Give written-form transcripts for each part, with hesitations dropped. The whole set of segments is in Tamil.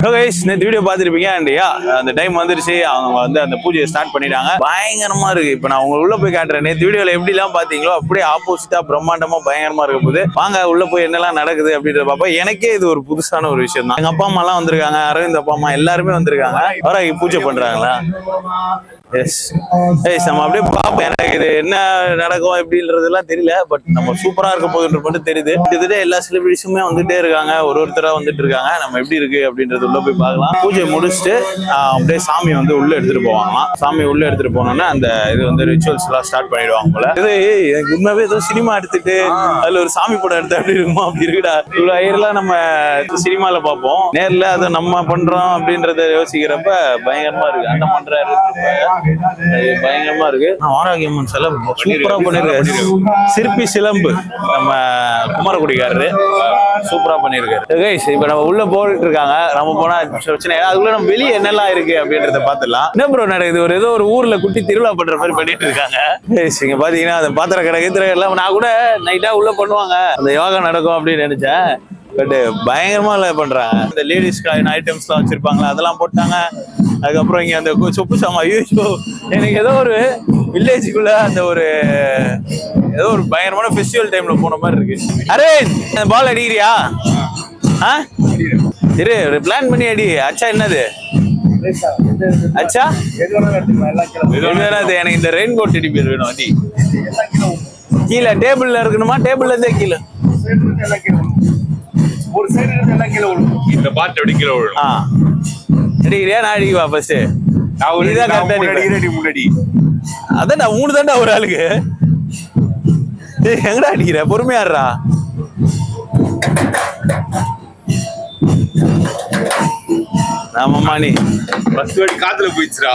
நேற்று வீடியோ பார்த்துருப்பீங்க அந்த டைம் வந்துருச்சு. அவங்க வந்து அந்த பூஜையை ஸ்டார்ட் பண்ணிட்டாங்க. பயங்கரமா இருக்கு. இப்போ நான் உங்களை உள்ள போய் காட்டுறேன். நேற்று வீடியோல எப்படி எல்லாம் பாத்தீங்களோ அப்படியே ஆப்போசிட்டா பிரம்மாண்டமா பயங்கரமா இருக்க போது. வாங்க உள்ள போய் என்னெல்லாம் நடக்குது அப்படின்றத பாப்பா. எனக்கே இது ஒரு புதுசான ஒரு விஷயம் தான். எங்க அப்பா அம்மா எல்லாம் வந்திருக்காங்க, அரவிந்த் அப்பா அம்மா எல்லாருமே வந்திருக்காங்க. அவரை பூஜை பண்றாங்களா? நம்ம அப்படியே பார்ப்போம். எனக்கு இது என்ன நடக்கும் எப்படின்றதுலாம் தெரியல. பட் நம்ம சூப்பரா இருக்க போகுதுன்ற மட்டும் தெரியுது. கிட்டத்தட்ட எல்லா செலிபிரிட்டிஸுமே வந்துட்டே இருக்காங்க, ஒருத்தரா வந்துட்டு இருக்காங்க. நம்ம எப்படி இருக்கு அப்படின்றது உள்ள போய் பார்க்கலாம். பூஜை முடிச்சுட்டு அப்படியே சாமி வந்து உள்ள எடுத்துட்டு போவாங்களாம். சாமி உள்ள எடுத்துட்டு போனோம்னா அந்த இது வந்து ரிச்சுவல்ஸ் எல்லாம் ஸ்டார்ட் பண்ணிடுவாங்க போல. இது எனக்கு உண்மையாவே ஏதோ சினிமா எடுத்துட்டு அதுல ஒரு சாமி படம் எடுத்து அப்படி இருக்குமா அப்படி இருக்குடா. இவ்வளவு ஐயர்லாம் நம்ம சினிமால பார்ப்போம், நேர்ல அதை நம்ம பண்றோம் அப்படின்றத யோசிக்கிறப்ப பயங்கரமா இருக்கு. அண்ணன் பண்றாரு, பயங்கரமா இருக்கு. ஆரோக்கியம்மன் சிலை சூப்பரா பண்ணிருக்காரு. சிற்பி சிலம்பு நம்ம குமாரகுடிக்காரரு சூப்பரா பண்ணிருக்காரு. இப்ப நம்ம உள்ள போயிட்டு இருக்காங்க. நம்ம போனா பிரச்சனை. அதுக்குள்ள நம்ம வெளியே என்னெல்லாம் இருக்கு அப்படின்றத பாத்துடலாம். என்ன ப்ரோ நடக்குது? ஏதோ ஒரு ஊர்ல குட்டி திருவிழா பண்ற மாதிரி பண்ணிட்டு இருக்காங்க. இங்க பாத்தீங்கன்னா அந்த பாத்திர கடை எல்லாம் நான் கூட நைட்டா உள்ள பண்ணுவாங்க, அந்த யோகா நடக்கும் அப்படின்னு நினைச்சேன். பட் பயங்கரமா பண்றாங்க. இந்த லேடிஸ்க்கான ஐட்டம்ஸ் எல்லாம் வச்சிருப்பாங்களா, அதெல்லாம் போட்டாங்க. அதுக்கப்புறம் இங்க அந்த சொப்பு சாமா. ஐயோ, எனக்கு ஏதோ ஒரு வில்லேஜுக்குள்ள அந்த ஒரு ஏதோ ஒரு பயங்கரமான ஃபெஸ்டிவல் டைம்ல போன மாதிரி இருக்கு. அரே பால் அடிக்கிறியா? சரி, ஒரு பிளான் பண்ணி அடி. அச்சா என்னது அச்சா? எனக்கு இந்த ரெயின்போ டெடி பேர் வேணும். அடி கீழே டேபிள்ல இருக்கணுமா? டேபிள்ல இருந்தே கீழே ஒரு சைடு எல்லாம் கீழே விழும். இந்த பாட்டு அப்படி கீழே விழும். அடிக்கிறியா? நான் அடிக்குவா ஃபர்ஸ்ட். முன்னாடி அதான் நான் 3 தாண்டா ஒரு ஆளுக்கு. எங்கடா அடிக்கிற? பொறுமையாடுறா. ஆமாமா, நீ பஸ் வடி காத்துல போயிடுச்சுடா.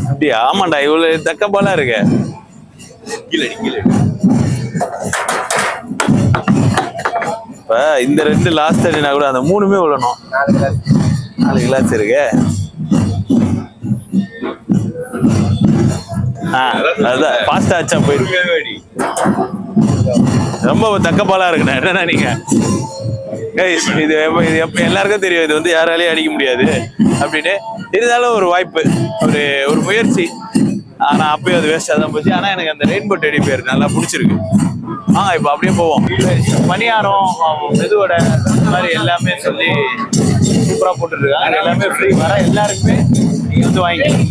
அப்படியா? ஆமாண்டா, இவ்வளவு தக்கப்பாலா இருக்க. இப்ப இந்த 2 லாஸ்ட் அடினா கூட அந்த 3மே விழணும். 4 கிளாஸ் இருக்கு. அதுதான் ஃபாஸ்டா ஆச்சா போயிருக்கு. ரொம்ப தக்கப்பாலா இருக்குண்ணா. என்னன்னா நீங்க இது எப்ப எல்லாருக்கும் தெரியும், இது வந்து யாராலையும் அடிக்க முடியாது அப்படின்னு. இருந்தாலும் ஒரு வாய்ப்பு, ஒரு முயற்சி. ஆனா அப்பயும் அது வேஸ்டா தான் போச்சு. ஆனா எனக்கு அந்த ரெயின்போ டெடி பேர் நல்லா பிடிச்சிருக்கு. இப்ப அப்படியே போவோம். பணியாரம், மெதுவோட மாதிரி எல்லாமே சொல்லி சூப்பரா போட்டுட்டு இருக்காங்க. எல்லாமே ஃப்ரீ. வர எல்லாருக்குமே நீங்க வந்து வாங்கிக்கலாம்.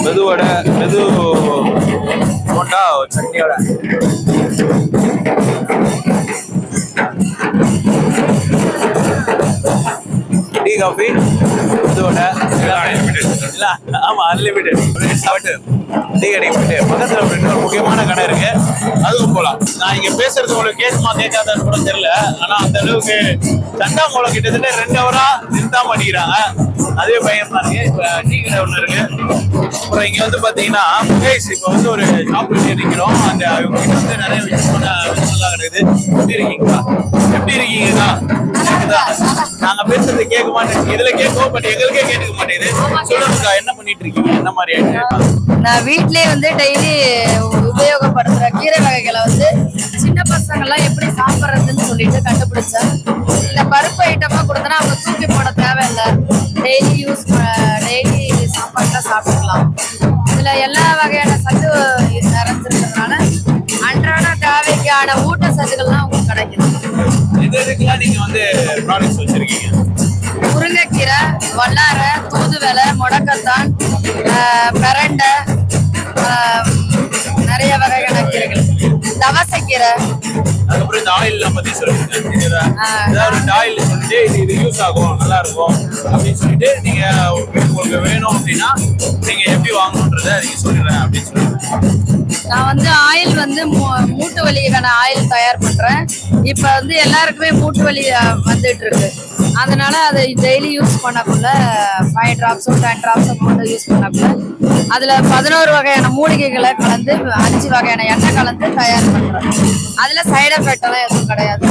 மெதுவோட மெது போண்டா சட்னியோட டீ காஃபி மெதுவோட இல்ல. ஆமா, அன்லிமிட்டட். டீ கடைக்கு போயிட்டு பக்கத்துல ஒரு முக்கியமான கடை இருக்கு, அதுவும் போலாம். நான் இங்க பேசுறது உங்களுக்கு கேட்குமா கேட்காதான்னு கூட தெரியல. ஆனா அந்த அளவுக்கு சண்டா மூலம் கிட்டத்தட்ட 2 ஹவரா நிறுத்தாம அடிக்கிறாங்க. அதே பயமா இருக்கு. இப்ப டீ கடை ஒண்ணு இருக்கு. அப்புறம் இங்க வந்து பாத்தீங்கன்னா இப்ப வந்து ஒரு ஷாப்ல நிக்கிறோம். அந்த வந்து நிறைய விஷயம்லாம் கிடையாது. எப்படி இருக்கீங்களா? எப்படி இருக்கீங்களா? நாங்க பேசுறது கேட்க மாட்டேங்குது. இதுல கேட்கும், பட் எங்களுக்கே கேட்க மாட்டேங்குது. சொல்லுங்க, என்ன பண்ணிட்டு இருக்கீங்க? என்ன மாதிரி? நான் வீட்லயே வந்து டெய்லி உபயோகப்படுத்துற கீரை வகைகளை வந்து சின்ன பசங்க எல்லாம் எப்படி சாப்பிட்றதுன்னு சொல்லிட்டு கண்டுபிடிச்சேன். இந்த பருப்பு ஐட்டமா கொடுத்தனா அவங்க தூக்கி போட தேவையில்லை. டெய்லி சாப்பாடுல சாப்பிட்டுக்கலாம். இதுல எல்லா வகையான சத்து நிறைஞ்சிருக்கிறதுனால அன்றாட தேவைக்கான ஊட்டச்சத்துக்கள்லாம் உங்களுக்கு கிடைக்குது. நீங்க வந்து ப்ராடக்ட்ஸ் வச்சிருக்கீங்க. முருங்கைக்கீரை, வல்லாரை, தூதுவளை, முடக்கத்தான், பிரண்டை, நிறைய வகையான கீரைகள், தவசைக்கீரை. அதுக்கப்புறம் இந்த ஆயில் பத்தி சொல்லுங்க. ஆயில் சொல்லிட்டு இது யூஸ் ஆகும், நல்லா இருக்கும் அப்படின்னு சொல்லிட்டு நீங்க உங்களுக்கு வேணும் அப்படின்னா நீங்க எப்படி வாங்கணுன்றத நீங்க சொல்லிடுறேன் அப்படின்னு சொல்லுங்க. நான் வந்து ஆயில் வந்து மூட்டு வலிக்கான ஆயில் தயார் பண்றேன். இப்ப வந்து எல்லாருக்குமே மூட்டு வலி வந்துட்டு இருக்கு. அதனால அதை டெய்லி யூஸ் பண்ணக்குள்ள 5 drops 10 drops போட்டு யூஸ் பண்ணக்குள்ள அதுல 11 வகையான மூலிகைகளை கலந்து 5 வகையான எண்ணெய் கலந்து தயார் பண்றேன். அதுல சைடு எஃபெக்ட் எல்லாம் எதுவும் கிடையாது.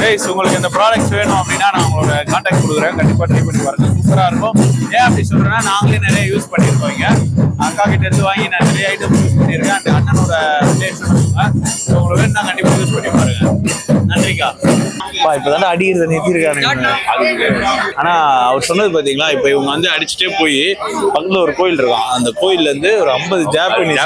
கைஸ் உங்களுக்கு இந்த ப்ராடக்ட்ஸ் வேணும் அப்படின்னா நான் உங்களோட கான்டாக்ட் கொடுக்குறேன், கண்டிப்பா ட்ரை பண்ணி பாருங்க, சூப்பரா இருக்கும். ஏன் அப்படி சொல்றேன்னா நாங்களே நிறைய யூஸ் பண்ணிருக்கோம். இங்க அக்கா கிட்ட இருந்து வாங்கி நான் நிறைய ஐட்டம் யூஸ் பண்ணியிருக்கேன். அந்த அண்ணனோட ரிலேஷன் உங்களுக்கு வேணும், நான் கண்டிப்பா யூஸ் பண்ணி பாருங்க. நன்றிக்கா. இப்பதான் அடிக்கிறத நிறுத்திருக்காங்க. ஆனா அவர் சொன்னது பாத்தீங்களா, இப்ப இவங்க வந்து அடிச்சுட்டே போய் பக்கத்துல ஒரு கோயில் இருக்கான், அந்த கோயில்ல இருந்து ஒரு 50 ஜாப்பனீஸ்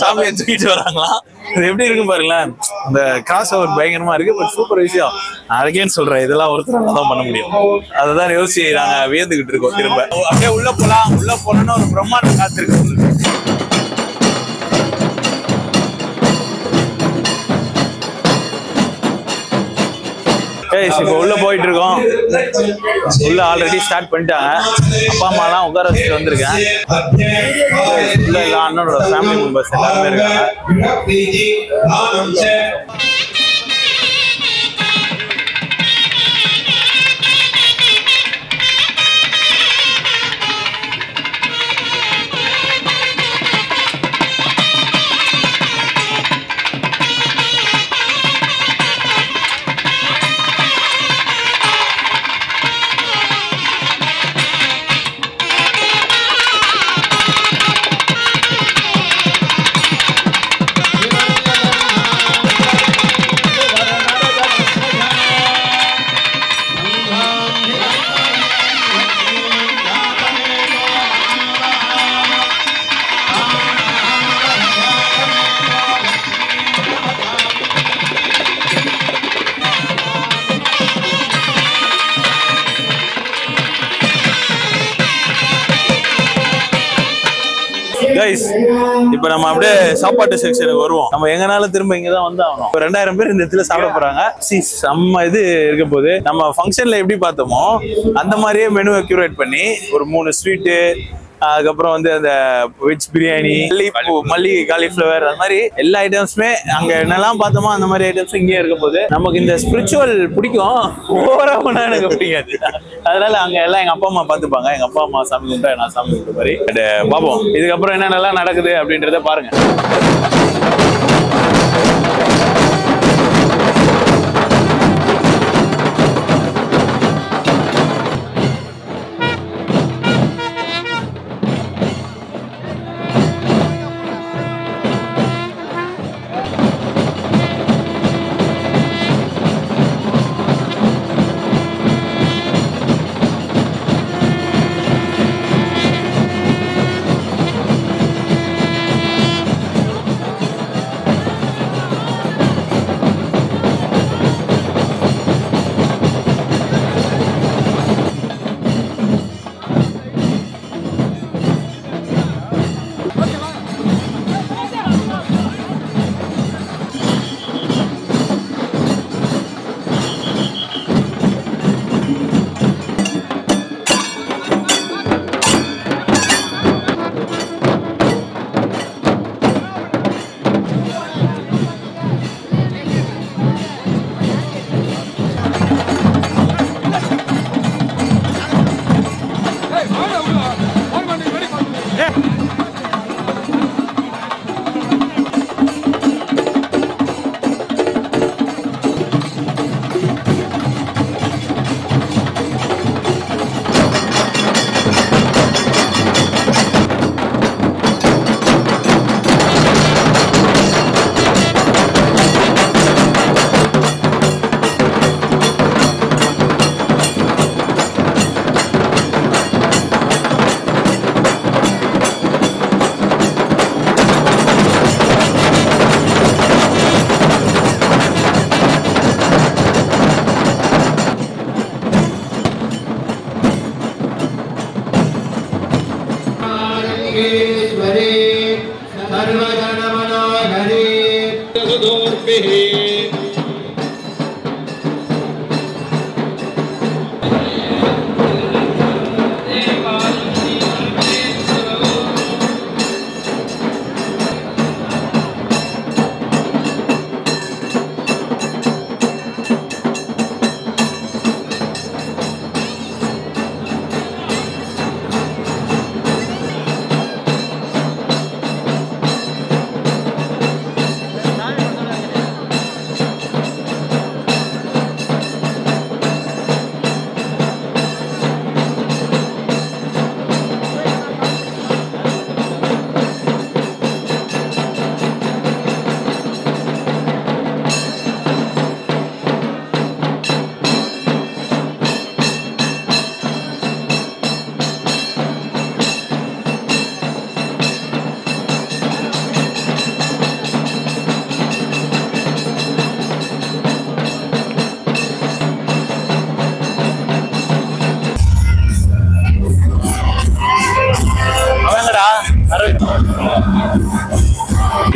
சாமியை தூக்கிட்டு வராங்களாம். இது எப்படி இருக்கு பாருங்களேன், இந்த கிராஸ் ஓவர் பயங்கரமா இருக்கு. பட் சூப்பர் விஷயம். நான் அதுக்கேன்னு சொல்றேன், இதெல்லாம் ஒருத்தர் தான் பண்ண முடியும். அததான் யோசிச்சு நாங்க வியந்துகிட்டு இருக்கோம். திரும்ப அப்படியே உள்ள போலாம், உள்ள போனோம்னு ஒரு பிரம்மாண்டம் காத்திருக்கு. இப்போ உள்ள போயிட்டு இருக்கோம். உள்ள ஆல்ரெடி ஸ்டார்ட் பண்ணிட்டாங்க. அப்பா அம்மா எல்லாம் உட்கார வச்சுட்டு வந்திருக்கேன். உள்ள எல்லாம் அண்ணனோட ஃபேமிலி மெம்பர்ஸ் எல்லாருமே இருக்காங்க. கைஸ் இப்ப நம்ம அப்படியே சாப்பாட்டு செக்ஷனுக்கு வருவோம். நம்ம எங்கனாலும் திரும்ப இங்கதான் வந்து ஆகணும். 2000 பேர் இந்த இடத்துல சாப்பிட போறாங்க. செம்ம இது இருக்க போது. நம்ம ஃபங்க்ஷன்ல எப்படி பார்த்தோமோ அந்த மாதிரியே மெனுவை கியூரேட் பண்ணி ஒரு 3 ஸ்வீட்டு, அதுக்கப்புறம் வந்து அந்த வெஜ் பிரியாணி, மல்லிகை, காலிஃபிளவர், அந்த மாதிரி எல்லா ஐட்டம்ஸுமே அங்க என்னெல்லாம் பார்த்தோமோ அந்த மாதிரி ஐட்டம்ஸ் இங்கே இருக்க போது. நமக்கு இந்த ஸ்பிரிச்சுவல் பிடிக்கும், ஓவரா பண்ணா எனக்கு பிடிக்காது. அதனால அங்க எல்லாம் எங்க அப்பா அம்மா பார்த்துப்பாங்க. எங்க அப்பா அம்மா சாமி கும்பிட்டா நான் சாமி கும்பிட்ட மாதிரி பார்ப்போம். இதுக்கப்புறம் என்னென்னலாம் நடக்குது அப்படின்றத பாருங்க.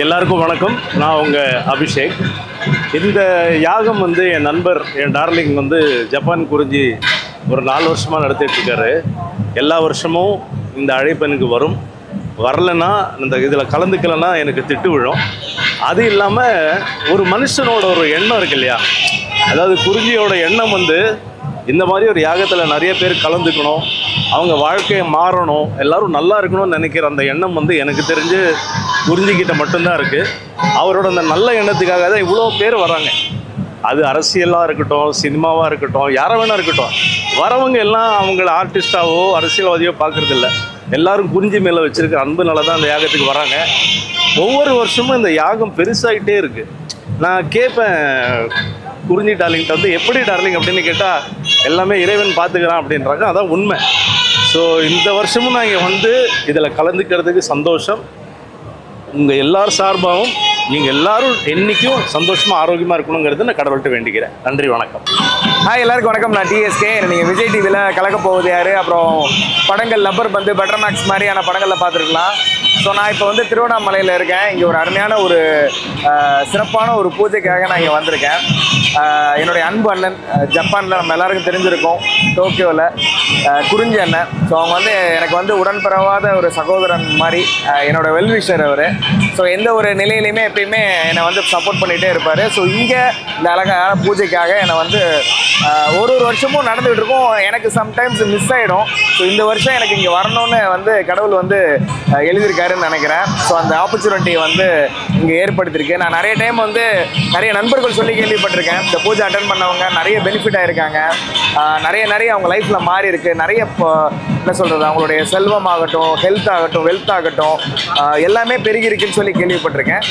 எல்லாருக்கும் வணக்கம். நான் உங்கள் அபிஷேக். இந்த யாகம் வந்து என் நண்பர், என் டார்லிங் வந்து ஜப்பான் குறிஞ்சி ஒரு 4 வருஷமாக நடத்திட்டுருக்காரு. எல்லா வருஷமும் இந்த அழைப்பு எனக்கு வரும். வரலைன்னா இந்த இதில் கலந்துக்கலைன்னா எனக்கு திட்டு விழும். அது இல்லாமல் ஒரு மனுஷனோட ஒரு எண்ணம் இருக்கு இல்லையா, அதாவது குறிஞ்சியோட எண்ணம் வந்து இந்த மாதிரி ஒரு யாகத்தில் நிறைய பேர் கலந்துக்கணும், அவங்க வாழ்க்கையை மாறணும், எல்லோரும் நல்லா இருக்கணும்னு நினைக்கிற அந்த எண்ணம் வந்து எனக்கு தெரிஞ்சு குறிஞ்சிக்கிட்ட மட்டும்தான் இருக்குது. அவரோட அந்த நல்ல எண்ணத்துக்காக தான் இவ்வளோ பேர் வராங்க. அது அரசியலாக இருக்கட்டும், சினிமாவாக இருக்கட்டும், யாரை வேணா இருக்கட்டும், வரவங்க எல்லாம் அவங்கள ஆர்டிஸ்டாவோ அரசியல்வாதியோ பார்க்குறதில்ல. எல்லாரும் குறிஞ்சி மேலே வச்சுருக்க அன்புனால தான் அந்த யாகத்துக்கு வராங்க. ஒவ்வொரு வருஷமும் இந்த யாகம் பெருசாகிட்டே இருக்குது. நான் கேட்பேன் குறிஞ்சி டார்லிங்கிட்ட வந்து, எப்படி டார்லிங் அப்படின்னு கேட்டால் எல்லாமே இறைவன் பார்த்துக்கிறான் அப்படின்றாங்க. அதான் உண்மை. ஸோ இந்த வருஷமும் நான் இங்கே வந்து இதில் கலந்துக்கிறதுக்கு சந்தோஷம். உங்கள் எல்லார் சார்பாகவும் நீங்கள் எல்லாரும் என்றைக்கும் சந்தோஷமாக ஆரோக்கியமாக இருக்கணுங்கிறது நான் கடவுள்கிட்ட வேண்டிக்கிறேன். நன்றி, வணக்கம். ஹாய், எல்லாருக்கும் வணக்கம். நான் டிஎஸ்கே. நீங்கள் விஜய் டிவியில் கலக்க போகுது யார், அப்புறம் படங்கள் லப்பர் பந்து, பெட்டர் மேக்ஸ் மாதிரியான படங்களில் பார்த்துருக்கலாம். ஸோ நான் இப்போ வந்து திருவண்ணாமலையில் இருக்கேன். இங்கே ஒரு அருமையான ஒரு சிறப்பான ஒரு பூஜைக்காக நான் இங்கே வந்திருக்கேன். என்னுடைய அன்பு அண்ணன், ஜப்பானில் நம்ம எல்லாருக்கும் தெரிஞ்சிருக்கோம், டோக்கியோவில் குறிஞ்சி அண்ணன். ஸோ அவங்க வந்து எனக்கு வந்து உடன்பிறவாத ஒரு சகோதரன் மாதிரி, என்னோடய வெல்விஷர் அவர். ஸோ எந்த ஒரு நிலையிலையுமே எப்பயுமே என்னை வந்து சப்போர்ட் பண்ணிகிட்டே இருப்பார். ஸோ இங்கே இந்த அழகான பூஜைக்காக என்னை வந்து ஒரு வருஷமும் நடந்துகிட்டு இருக்கோம். எனக்கு சம்டைம்ஸ் மிஸ் ஆகிடும். ஸோ இந்த வருஷம் எனக்கு இங்கே வரணும்னு வந்து கடவுள் வந்து எழுதியிருக்காருன்னு நினைக்கிறேன். ஸோ அந்த ஆப்பர்ச்சுனிட்டியை வந்து இங்கே ஏற்படுத்தியிருக்கு. நான் நிறைய டைம் வந்து நிறைய நண்பர்கள் சொல்லி கேள்விப்பட்டிருக்கேன். இந்த பூஜை அட்டன் பண்ணவங்க நிறைய பெனிஃபிட் ஆகிருக்காங்க. நிறைய அவங்க லைஃப்பில் மாறி இருக்குது. நிறைய என்ன சொல்கிறது, அவங்களுடைய செல்வம் ஆகட்டும், ஹெல்த் ஆகட்டும், வெல்த் ஆகட்டும், எல்லாமே பெருகி இருக்குன்னு சொல்லி கேள்விப்பட்டிருக்கேன்.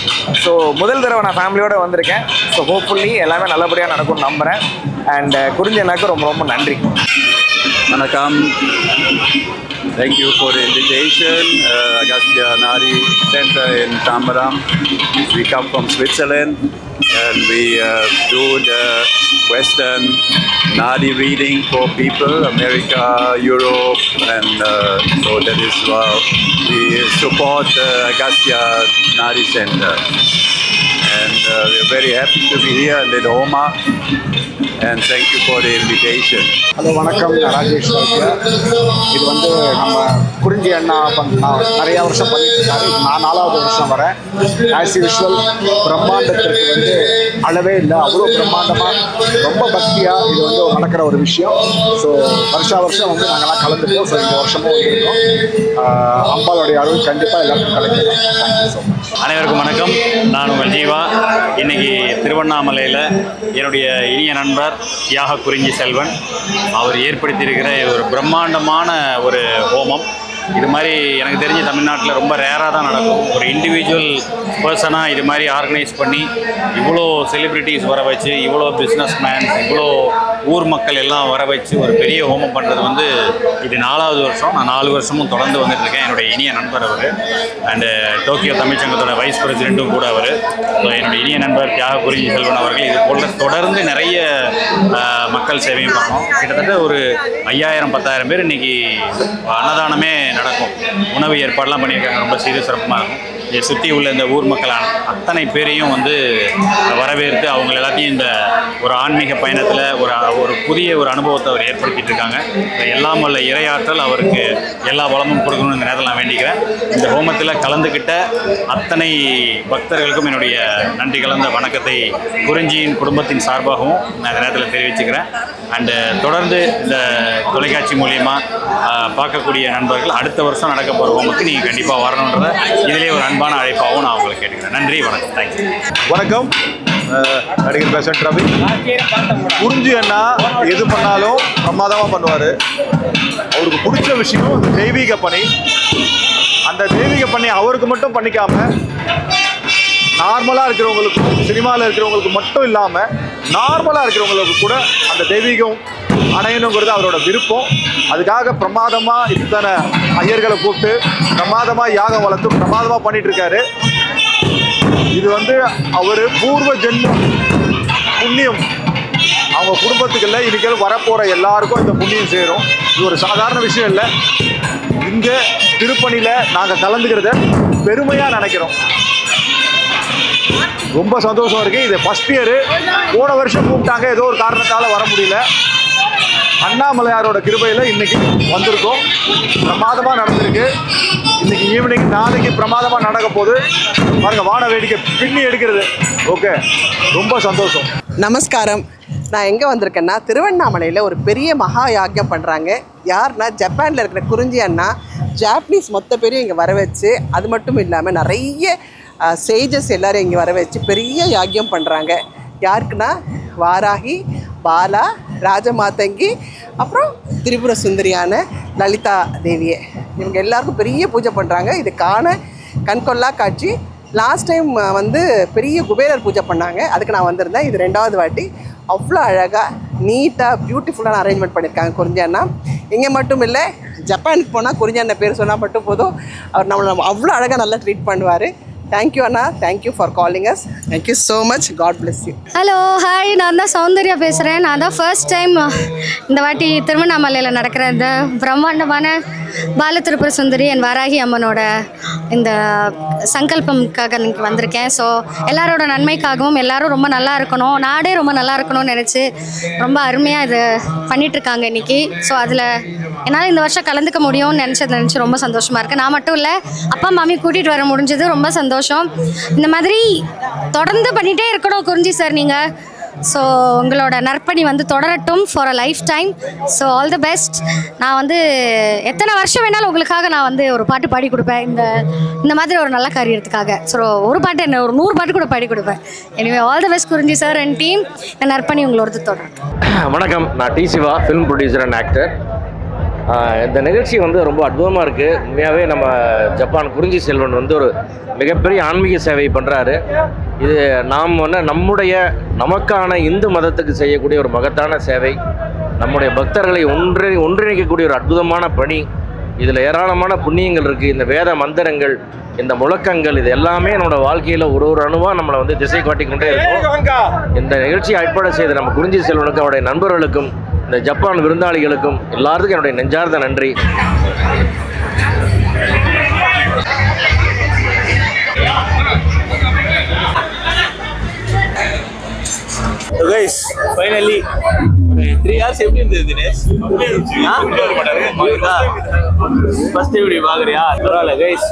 ஸோ முதல் தடவை நான் ஃபேமிலியோடு வந்திருக்கேன். ஸோ ஹோப்ஃபுல்லி எல்லாமே நல்லபடியாக நடக்கும்னு நம்புகிறேன். அண்ட் குறிஞ்சி எனக்கு ரொம்ப ரொம்ப நன்றி. வணக்கம். Thank you for the invitation. Agastya Nadi Center in Tambaram. We come from Switzerland and we do the Western Nadi reading for people, America, Europe, and so that is we support Agastya Nadi Center. And we're very happy to be here in Lidhoma. And thank you for the invitation. Hello, வணக்கம். நான் ராஜேஷ் வைத்தியா. இது வந்து நம்ம குறிஞ்சி அண்ணா நிறையா வருஷம் பண்ணிட்டு இருக்காரு. நான் 4வது வருஷம் வரேன். ஆஸ் யூஷுவல் பிரம்மாண்டத்திற்கு வந்து அளவே இல்லை. அவ்வளோ பிரம்மாண்டமாக, ரொம்ப பக்தியாக இது வந்து நடக்கிற ஒரு விஷயம். ஸோ வருஷம் வந்து நாங்கள்லாம் கலந்துப்போம். ஸோ இந்த வருஷமும் இருக்கோம். அம்பாளுடைய அருள் கண்டிப்பாக எல்லாருக்கும் கிடைக்கும். Thank you so much. அனைவருக்கும் வணக்கம். நான் உங்கள் ஜீவா. இன்னைக்கு திருவண்ணாமலையில் என்னுடைய இனிய நண்பர் தியாக குறிஞ்சி செல்வன் அவர் ஏற்படுத்தியிருக்கிற ஒரு பிரம்மாண்டமான ஒரு ஹோமம். இது மாதிரி எனக்கு தெரிஞ்சு தமிழ்நாட்டில் ரொம்ப ரேராக தான் நடக்கும். ஒரு இண்டிவிஜுவல் பர்சனாக இது மாதிரி ஆர்கனைஸ் பண்ணி இவ்வளோ செலிப்ரிட்டிஸ் வர வச்சு, இவ்வளோ பிஸ்னஸ் மேன்ஸ், இவ்வளோ ஊர் மக்கள் எல்லாம் வர வச்சு ஒரு பெரிய ஹோமம் பண்ணுறது வந்து இது 4வது வருஷம். நான் 4 வருஷமும் தொடர்ந்து வந்துட்டுருக்கேன். என்னுடைய இனிய நண்பர் அவர். அண்டு டோக்கியோ தமிழ்ச்சங்கத்தோட வைஸ் பிரசிடெண்ட்டும் கூட அவர். ஸோ என்னுடைய இனிய நண்பர் தியாக குறிஞ்சி செல்வன் அவர்கள் இது போல தொடர்ந்து நிறைய மக்கள் சேவையும் பண்ணோம். கிட்டத்தட்ட ஒரு 5000-10,000 பேர் இன்றைக்கி அன்னதானமே நடக்கும். உணவு ஏற்பாடெலாம் பண்ணியிருக்காங்க. ரொம்ப சீரிய சிறப்பாக இருக்கும். இதை சுற்றி உள்ள இந்த ஊர் மக்கள் அத்தனை பேரையும் வந்து வரவேற்று அவங்க எல்லாத்தையும் இந்த ஒரு ஆன்மீக பயணத்தில் ஒரு புதிய ஒரு அனுபவத்தை அவர் ஏற்படுத்திட்டு இருக்காங்க. எல்லாம் வல்ல இறையாற்றல் அவருக்கு எல்லா வளமும் கொடுக்கணும்னு இந்த நேரத்தில் நான் வேண்டிக்கிறேன். இந்த ஹோமத்தில் கலந்துக்கிட்ட அத்தனை பக்தர்களுக்கும் என்னுடைய நன்றி கலந்த வணக்கத்தை குறிஞ்சியின் குடும்பத்தின் சார்பாகவும் நான் இந்த நேரத்தில் தெரிவிச்சுக்கிறேன். அண்டு தொடர்ந்து இந்த தொலைக்காட்சி மூலியமாக பார்க்கக்கூடிய நண்பர்கள் அடுத்த வருஷம் நடக்க போகிற ஹோமத்துக்கு நீங்கள் கண்டிப்பாக வரணுன்றத இதிலே ஒரு அன்பான அழைப்பாகவும் நான் உங்களுக்கு கேட்டுக்கிறேன். நன்றி, வணக்கம். தேங்க்யூ. வணக்கம். நடிகர் பேசன்ட் ரவி. குறிஞ்சி அண்ணா எது பண்ணாலும் பிரமாதமாக பண்ணுவார். அவருக்கு பிடிச்ச விஷயம் அந்த தெய்வீக பணி. அந்த தெய்வீக பணி அவருக்கு மட்டும் பண்ணிக்காம நார்மலாக இருக்கிறவங்களுக்கும், சினிமாவில் இருக்கிறவங்களுக்கு மட்டும் இல்லாமல் நார்மலாக இருக்கிறவங்களுக்கு கூட அந்த தெய்வீகம் அடையணுங்கிறது அவரோட விருப்பம். அதுக்காக பிரமாதமாக இத்தனை ஐயர்களை கூப்பிட்டு பிரமாதமாக யாகம் வளர்த்து பிரமாதமாக பண்ணிட்டு இருக்காரு. இது வந்து அவர் பூர்வ ஜென்ம புண்ணியம். அவங்க குடும்பத்துக்கு இல்லை, இன்றைக்கி வரப்போகிற எல்லாருக்கும் இந்த புண்ணியம் சேரும். இது ஒரு சாதாரண விஷயம் இல்லை. இங்கே திருப்பணியில் நாங்கள் கலந்துக்கிறத பெருமையாக நினைக்கிறோம். ரொம்ப சந்தோஷம் இருக்குது. இது ஃபர்ஸ்ட் இயரு. போன வருஷம் கூப்பிட்டாங்க, ஏதோ ஒரு காரணத்தால் வர முடியல. அண்ணாமலையாரோட கிருபையில் இன்னைக்கு வந்திருக்கோம். பிரமாதமாக நடந்திருக்கு. இன்னைக்கு ஈவினிங் நாளைக்கு பிரமாதமாக நடக்க போகுது. பாருங்க, வான வேடிக்கை பின்னி எடுக்கிறது. ஓகே, ரொம்ப சந்தோஷம். நமஸ்காரம். நான் எங்கே வந்திருக்கேன்னா, திருவண்ணாமலையில் ஒரு பெரிய மகா யாக்கியம் பண்ணுறாங்க. யாருன்னா, ஜப்பானில் இருக்கிற குறிஞ்சி அண்ணா ஜாப்பனீஸ் மொத்த பேரையும் இங்கே வர வச்சு, அது மட்டும் இல்லாமல் நிறைய சேஜஸ் எல்லோரும் இங்கே வர வச்சு பெரிய யாக்கியம் பண்ணுறாங்க. யாருக்குன்னா, வாராகி, பாலா, ராஜமாதங்கி, அப்புறம் திரிபுர சுந்தரியான லலிதா தேவியை, இவங்க எல்லாருக்கும் பெரிய பூஜை பண்ணுறாங்க. இது காண கண்கொள்ளா காட்சி. லாஸ்ட் டைம் வந்து பெரிய குபேரர் பூஜை பண்ணாங்க, அதுக்கு நான் வந்திருந்தேன். இது 2வது வாட்டி. அவ்வளோ அழகாக நீட்டாக பியூட்டிஃபுல்லான அரேஞ்ச்மெண்ட் பண்ணியிருக்காங்க குறிஞ்சி அண்ணா. இங்கே மட்டும் இல்லை, ஜப்பானுக்கு போனால் குறிஞ்சி அண்ணா பேர் சொன்னால் மட்டும் போதும், அவர் நம்மளை அவ்வளோ அழகாக நல்லா ட்ரீட் பண்ணுவார். தேங்க்யூ அண்ணா, thank you for calling us. Thank you so much. God bless you. Hello, hi. நான் தான் சௌந்தர்யா பேசுகிறேன். நான் தான் ஃபர்ஸ்ட் டைம் இந்த வாட்டி திருவண்ணாமலையில் நடக்கிற இந்த பிரம்மாண்டமான பால திரிபுர சுந்தரி என் வாராகி அம்மனோட இந்த சங்கல்பம்காக இன்றைக்கி வந்திருக்கேன். ஸோ எல்லாரோட நன்மைக்காகவும் எல்லோரும் ரொம்ப நல்லா இருக்கணும், நாடே ரொம்ப நல்லா இருக்கணும்னு நினச்சி ரொம்ப அருமையாக இது பண்ணிகிட்ருக்காங்க இன்றைக்கி. ஸோ அதில் என்னால் இந்த வருஷம் கலந்துக்க முடியும்னு நினச்சி ரொம்ப சந்தோஷமாக இருக்குது. நான் மட்டும் இல்லை, அப்பா மாமி கூட்டிகிட்டு வர முடிஞ்சது ரொம்ப சந்தோஷம். இந்த மாதிரி தொடர்ந்து பண்ணிகிட்டே இருக்கணும் குறிஞ்சி சார் நீங்கள். ஸோ உங்களோட நற்பணி வந்து தொடரட்டும் for a lifetime. So all the best. நான் வந்து எத்தனை வருஷம் வேணாலும் உங்களுக்காக நான் வந்து ஒரு பாட்டு பாடி கொடுப்பேன், இந்த மாதிரி ஒரு நல்ல காரியத்துக்காக. ஸோ ஒரு பாட்டு என்ன, ஒரு 100 பாட்டு கூட பாடி கொடுப்பேன். Anyway all the best Kurinji sir and team. என் நற்பணி உங்களோட தொடரட்டும். வணக்கம், நான் T Siva, film producer and actor. இந்த நிகழ்ச்சி வந்து ரொம்ப அற்புதமாக இருக்குது. உண்மையாகவே நம்ம ஜப்பான் குறிஞ்சி செல்வன் வந்து ஒரு மிகப்பெரிய ஆன்மீக சேவை பண்ணுறாரு. இது நாம் வந்து நமக்கான இந்து மதத்துக்கு செய்யக்கூடிய ஒரு மகத்தான சேவை, நம்முடைய பக்தர்களை ஒன்றிணைக்கக்கூடிய ஒரு அற்புதமான பணி. இதில் ஏராளமான புண்ணியங்கள் இருக்குது. இந்த வேத மந்திரங்கள், இந்த முழக்கங்கள், இது எல்லாமே நம்மளோட வாழ்க்கையில் ஒரு அணுவாக நம்மளை வந்து திசை காட்டிக்கொண்டே இருக்கும். இந்த நிகழ்ச்சியை ஏற்பாடு செய்த நம்ம குறிஞ்சி செல்வனுக்கும் அவருடைய நண்பர்களுக்கும் இந்த ஜப்பான் விருந்தாளிகளுக்கும் எல்லாருக்கும் என்னுடைய நெஞ்சார்ந்த நன்றி. guys, finally 3 hours எப்படி இருந்தது தினேஷ்? ஃபர்ஸ்ட் எப்படி பாக்குறியா? பரவாயில்ல கைஸ்,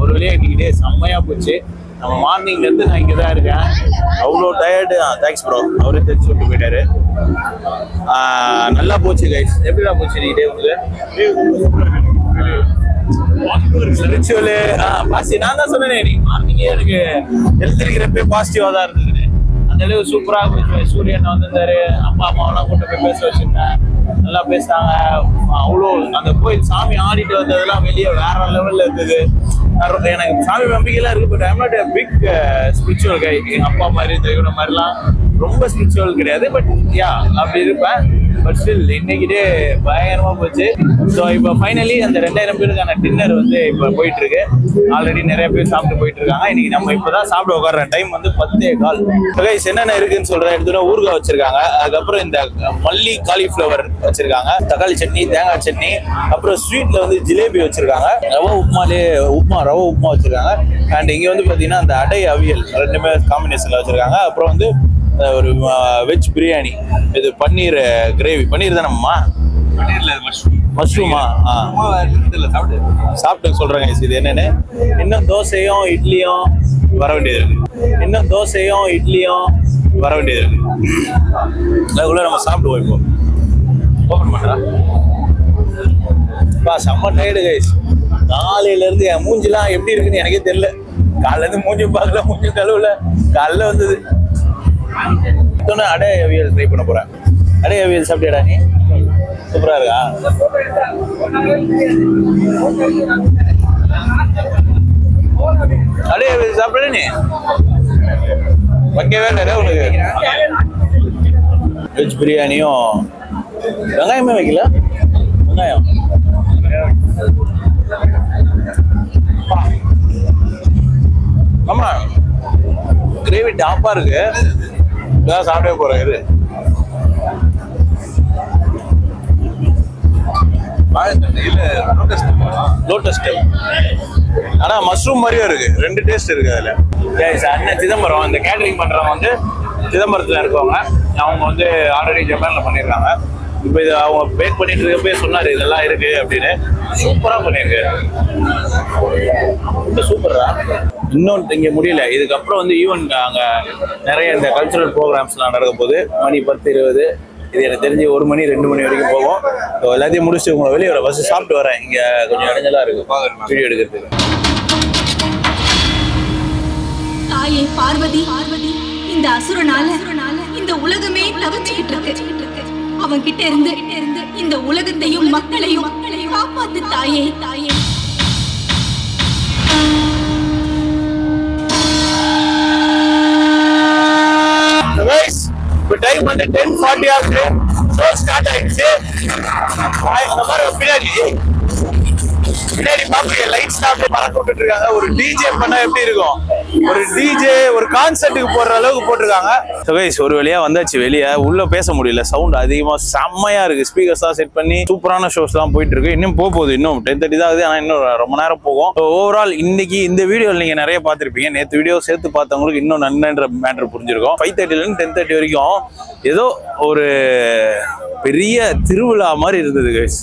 ஒரு வழியா இன்னைக்கு செம்மையா போச்சு. நம்ம மார்னிங்ல இருந்து நான் இங்கே தான் இருக்கேன். அவ்வளோ டயர்டு. தேங்க்ஸ் ப்ரோ, அவரே தெரிஞ்சு விட்டு போயிட்டாரு. நல்லா போச்சு கைஸ். எப்படிதான் போச்சு நீ டே? ரிச்சுவலு பாசிட்டிவ். நான் தான் சொன்னேன், நீங்க மார்னிங்கே எனக்கு எழுந்திருக்கிறப்ப பாசிட்டிவா தான் இருந்தது. அந்த அளவுக்கு சூப்பராக போச்சு. சூரியன் வந்திருந்தாரு, அப்பா அம்மாவெல்லாம் கூட்டு போய் பேச வச்சிருந்தேன். நல்லா பேசினாங்க. அவ்வளோ அந்த கோயில் சாமி ஆடிட்டு வந்ததெல்லாம் வெளியே வேற லெவல்ல இருந்தது. எனக்கு சாமி நம்பிக்கைலாம் இருக்கு, but I'm not a big spiritual guy. எங்கள் அப்பா மாதிரி தெய்வன மாதிரிலாம் ரொம்ப ஸ்பிரிச்சுவல் கிடையாது. பட் யா, அப்படி இருப்பேன். பட் ஸ்டில் இன்னைக்கிட்டே பயங்கரமாக போச்சு. ஸோ இப்போ ஃபைனலி அந்த 2000 பேருக்கான டின்னர் வந்து இப்போ போயிட்டு இருக்கு. ஆல்ரெடி நிறைய பேர் சாப்பிட்டு போயிட்டு இருக்காங்க. இன்னைக்கு நம்ம இப்போ தான் சாப்பிட உட்கார டைம் வந்து 10:15. கைஸ், என்னென்ன இருக்குன்னு சொல்கிறேன். எடுத்துனா ஊறுகாய் வச்சிருக்காங்க, அதுக்கப்புறம் இந்த மல்லி காலிஃப்ளவர் வச்சிருக்காங்க, தக்காளி சட்னி, தேங்காய் சட்னி, அப்புறம் ஸ்வீட்ல வந்து ஜிலேபி வச்சிருக்காங்க, ரவை உப்புமா வச்சிருக்காங்க. அண்ட் இங்க வந்து பாத்தீங்கன்னா அந்த அடை அவியல் ரெண்டுமே காம்பினேஷன்ல வச்சிருக்காங்க. அப்புறம் வந்து ஒரு வெஜ் பிரியாணி, இது பன்னீர் கிரேவி. பன்னீர் தானம்மா? மஷ்ரூமா? சாப்பிட்டு சொல்றேங்க இது என்னன்னு. இன்னும் தோசையும் இட்லியும் வர வேண்டியது இருக்கு. அதுக்குள்ள நம்ம சாப்பிடுவோம். இப்போ ஓப்பன் பண்றா. செம்ம டயர்டு கைஸ். காலையில இருந்து என் மூஞ்சிலாம் எப்படி இருக்குன்னு எனக்கே தெரியல. காலைல இருந்து மூஞ்சி பார்க்கல, மூஞ்சி கழுவுல. காலைல வந்தது. அடை அவியல் ட்ரை பண்ண போறேன். அடை அவியல் சாப்பிட்டியாடா நீ? சூப்பரா இருக்கா? அடை அவியல் சாப்பிட நீ வைக்கவே இல்லை உனக்கு. வெஜ் பிரியாணியும் வெங்காயமே வைக்கல. வெங்காயம் ஆமா, கிரேவி டாப்பா இருக்கு. இதான் சாப்பிடவே போறேன். இது லோட்டஸ். ஆனா மஷ்ரூம் மாதிரியும் இருக்கு, 2 டேஸ்ட் இருக்கு அதுல. அண்ணன் சிதம்பரம் இந்த கேட்டரிங் பண்றவங்க வந்து சிதம்பரத்துல இருக்கவங்க. அவங்க வந்து ஆல்ரெடி ஜப்பான்ல பண்ணிருக்காங்க. இப்போ இது அவங்க பேக் பண்ணிட்டு இருக்கப்பே சொன்னாரு இதெல்லாம் இருக்கு அப்படின்னு. சூப்பரா பண்ணிருக்காரு, சூப்பரா. இன்னும் இங்க முடியல, இதுக்கப்புறம் வந்து ஈவென்ட் அங்க நிறைய இந்த கல்ச்சுரல் ப்ரோக்ராம்ஸ்லாம் நடக்க போகுது. மணி 10-20, இது எனக்கு தெரிஞ்சு 1 மணி 2 மணி வரைக்கும் போகும். எல்லாத்தையும் முடிச்சுட்டு உங்களை வெளியே வர பஸ் சாப்பிட்டு வரேன். இங்க கொஞ்சம் இடைஞ்சலா இருக்கு வீடியோ எடுக்கிறதுக்கு. தாயே பார்வதி, இந்த அசுரனால இந்த உலகமே தவிச்சுக்கிட்டு இருக்கு. அவன் கிட்ட இருந்து இந்த உலகத்தையும் மக்களையும் காப்பாத்து தாயே. இப்போ டைம் வந்து 10:40 ஆகுது. ஷோ ஸ்டார்ட் ஆயிடுச்சு. பின்னாடி பாப்பீங்க லைட்ஸ் அப்படியே பறக்க விட்டுட்டு இருக்காங்க. ஒரு டிஜே பண்ணா எப்படி இருக்கும், ஒரு டிஜே ஒரு கான்சர்ட்டுக்கு போடுற அளவுக்கு போட்டிருக்காங்க. ஒரு வழியா வந்தாச்சு வெளியே. உள்ள பேச முடியல, சவுண்ட் அதிகமா செம்மையா இருக்கு. ஸ்பீக்கர்ஸ் தான் செட் பண்ணி சூப்பரான ஷோஸ் தான் போயிட்டு இருக்கு. இன்னும் போகுது, இன்னும் 10:30 தான் ஆகுது. ஆனா இன்னும் ரொம்ப நேரம் போகும். ஓவரால் இன்னைக்கு இந்த வீடியோவில் நீங்க நிறைய பார்த்திருப்பீங்க. நேற்று வீடியோ சேர்த்து பார்த்தவங்களுக்கு இன்னும் நன்மைன்ற மேட்டர் புரிஞ்சிருக்கும். 5:30 இருந்து 10:30 வரைக்கும் ஏதோ ஒரு பெரிய திருவிழா மாதிரி இருந்தது கைஸ்.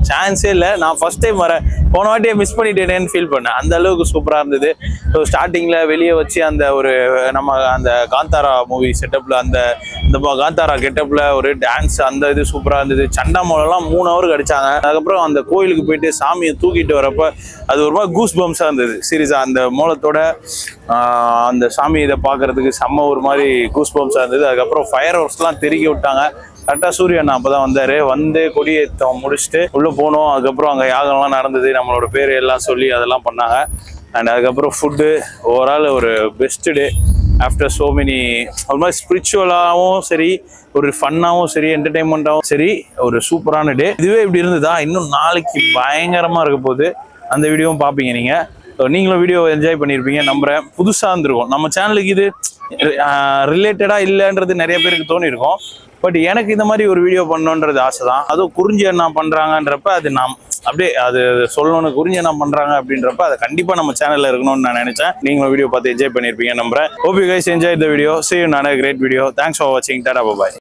சான்ஸே இல்லை. நான் ஃபர்ஸ்ட் டைம் வரேன், போன வாட்டியே மிஸ் பண்ணிட்டேனேன்னு ஃபீல் பண்ணேன். அந்த அளவுக்கு சூப்பராக இருந்தது. ஸோ ஸ்டார்டிங்கில் வெளியே வச்சு அந்த ஒரு நம்ம அந்த காந்தாரா மூவி செட்டப்பில் அந்த காந்தாரா கெட்டப்பில் ஒரு டான்ஸ், அந்த இது சூப்பராக இருந்தது. சண்டா மோளெல்லாம் 3 ஹவர் அடித்தாங்க. அதுக்கப்புறம் அந்த கோயிலுக்கு போயிட்டு சாமியை தூக்கிட்டு வரப்போ அது ஒரு மாதிரி கூஸ் பம்ஸாக இருந்தது. சீரியஸாக அந்த மோளத்தோட அந்த சாமி இதை பார்க்கறதுக்கு செம்ம ஒரு மாதிரி கூஸ் பம்ஸாக இருந்தது. அதுக்கப்புறம் ஃபயர் ஒர்க்ஸ்லாம் தெருக்கி விட்டாங்க. கரெக்டாக சூரியன் அப்போதான் வந்தார். வந்து கொடியேற்றம் முடிச்சுட்டு உள்ளே போனோம். அதுக்கப்புறம் அங்கே யாகம்லாம் நடந்தது. நம்மளோட பேர் எல்லாம் சொல்லி அதெல்லாம் பண்ணாங்க. அண்ட் அதுக்கப்புறம் ஃபுட்டு ஓவரால் ஒரு best day after so many. ஒரு மாதிரி ஸ்பிரிச்சுவலாகவும் சரி, ஒரு ஃபன்னாகவும் சரி, என்டர்டெயின்மெண்ட்டாகவும் சரி, ஒரு சூப்பரான டே. இதுவே இப்படி இருந்ததா இன்னும் நாளைக்கு பயங்கரமாக இருக்க போகுது. அந்த வீடியோவும் பார்ப்பீங்க நீங்கள். நீங்களும் வீடியோ என்ஜாய் பண்ணியிருப்பீங்க நம்புறேன். புதுசாக இருந்திருக்கும். நம்ம சேனலுக்கு இது ரிலேட்டடாக இல்லைன்றது நிறைய பேருக்கு தோணியிருக்கும். பட் எனக்கு இந்த மாதிரி ஒரு வீடியோ பண்ணணுன்றது ஆசை தான். அதுவும் குறிஞ்சி அண்ணா பண்ணுறாங்கன்றப்ப அது நாம் அப்படியே அது சொல்லணும்னு, குறிஞ்சி அண்ணா பண்ணுறாங்க அப்படின்றப்ப அது கண்டிப்பாக நம்ம சேனலில் இருக்கணும்னு நான் நினச்சேன். நீங்களும் வீடியோ பார்த்து என்ஜாய் பண்ணியிருப்பீங்க நம்புறேன். Hope you guys enjoyed the video. See you in another great video. Thanks for watching. Tada, bye bye.